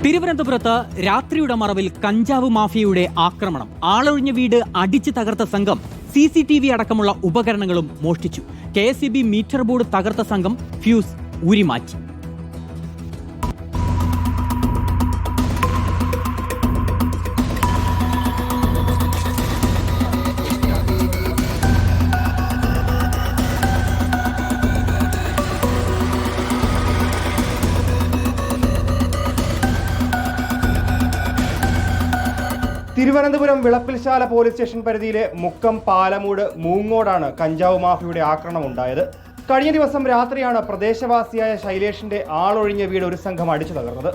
തിരുവനന്തപുരത്ത് രാത്രിയുടെ മറവിൽ കഞ്ചാവ് മാഫിയയുടെ ആക്രമണം. ആളൊഴിഞ്ഞ വീട് അടിച്ചു തകർത്ത സംഘം CCTV അടക്കമുള്ള ഉപകരണങ്ങളും മോഷ്ടിച്ചു. KSEB മീറ്റർ ബോർഡ് തകർത്ത സംഘം ഫ്യൂസ് ഊരിമാറ്റി. തിരുവനന്തപുരം വിളപ്പിൽശാല പോലീസ് സ്റ്റേഷൻ പരിധിയിലെ മുക്കം, പാലമൂട്, മൂങ്ങോടാണ് കഞ്ചാവ് മാഫിയയുടെ ആക്രമണം ഉണ്ടായത്. കഴിഞ്ഞ ദിവസം രാത്രിയാണ് പ്രദേശവാസിയായ ശൈലേഷിന്റെ ആളൊഴിഞ്ഞ വീട് ഒരു സംഘം അടിച്ചു തകർന്നത്.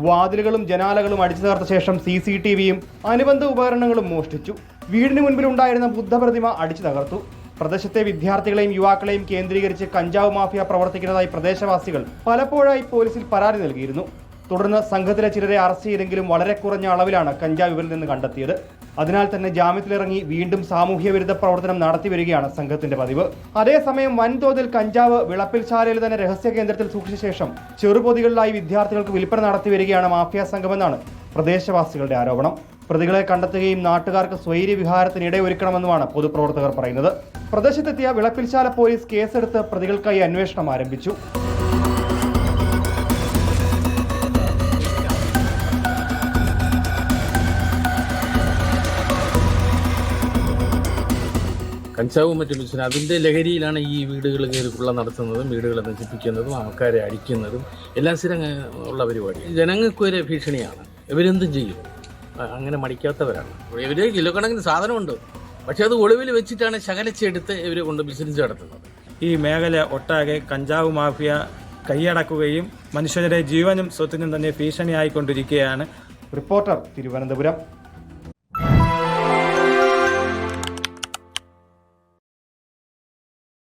വാതിലുകളും ജനാലകളും അടിച്ചു തകർത്ത ശേഷം CCTVയും അനുബന്ധ ഉപകരണങ്ങളും മോഷ്ടിച്ചു. വീടിന് മുൻപിലുണ്ടായിരുന്ന ബുദ്ധപ്രതിമ അടിച്ചു തകർത്തു. പ്രദേശത്തെ വിദ്യാർത്ഥികളെയും യുവാക്കളെയും കേന്ദ്രീകരിച്ച് കഞ്ചാവ് മാഫിയ പ്രവർത്തിക്കുന്നതായി പ്രദേശവാസികൾ പലപ്പോഴായി പോലീസിൽ പരാതി നൽകിയിരുന്നു. തുടർന്ന് സംഘത്തിലെ ചിലരെ അറസ്റ്റ് ചെയ്തെങ്കിലും വളരെ കുറഞ്ഞ അളവിലാണ് കഞ്ചാവ് ഇവരിൽ നിന്ന് കണ്ടെത്തിയത്. അതിനാൽ തന്നെ ജാമ്യത്തിലിറങ്ങി വീണ്ടും സാമൂഹ്യ വിരുദ്ധ പ്രവർത്തനം നടത്തി വരികയാണ് സംഘത്തിന്റെ പതിവ്. അതേസമയം വൻതോതിൽ കഞ്ചാവ് വിളപ്പിൽശാലയിൽ തന്നെ രഹസ്യ കേന്ദ്രത്തിൽ സൂക്ഷിച്ച ശേഷം ചെറുപൊതികളിലായി വിദ്യാർത്ഥികൾക്ക് വിൽപ്പന നടത്തി വരികയാണ് മാഫിയ സംഘമെന്നാണ് പ്രദേശവാസികളുടെ ആരോപണം. പ്രതികളെ കണ്ടെത്തുകയും നാട്ടുകാർക്ക് സ്വൈര്യവിഹാരത്തിന് ഇടയൊരുക്കണമെന്നുമാണ് പൊതുപ്രവർത്തകർ പറയുന്നത്. പ്രദേശത്തെത്തിയ വിളപ്പിൽശാല പോലീസ് കേസെടുത്ത് പ്രതികൾക്കായി അന്വേഷണം ആരംഭിച്ചു. കഞ്ചാവും മറ്റും വിൽക്കുന്നത് അതിൻ്റെ ലഹരിയിലാണ് ഈ വീടുകൾ കയറിക്കുള്ള നടത്തുന്നതും വീടുകളെ നശിപ്പിക്കുന്നതും ആൾക്കാരെ അടിക്കുന്നതും എല്ലാം സ്ഥിരം ഉള്ള പരിപാടി. ജനങ്ങൾക്ക് ഒരു ഭീഷണിയാണ്. ഇവരെന്തും ചെയ്യും, അങ്ങനെ മടിക്കാത്തവരാണ്. ഇവർ കിലോ കണക്കിന് സാധനമുണ്ട്, പക്ഷെ അത് ഒളിവിൽ വെച്ചിട്ടാണ് ശകലച്ചെടുത്ത് ഇവർ കൊണ്ട് ബിസിനസ് നടത്തുന്നത്. ഈ മേഖല ഒട്ടാകെ കഞ്ചാവ് മാഫിയ കൈയടക്കുകയും മനുഷ്യരുടെ ജീവനും സ്വത്തിനും തന്നെ ഭീഷണിയായിക്കൊണ്ടിരിക്കുകയാണ്. റിപ്പോർട്ടർ, തിരുവനന്തപുരം.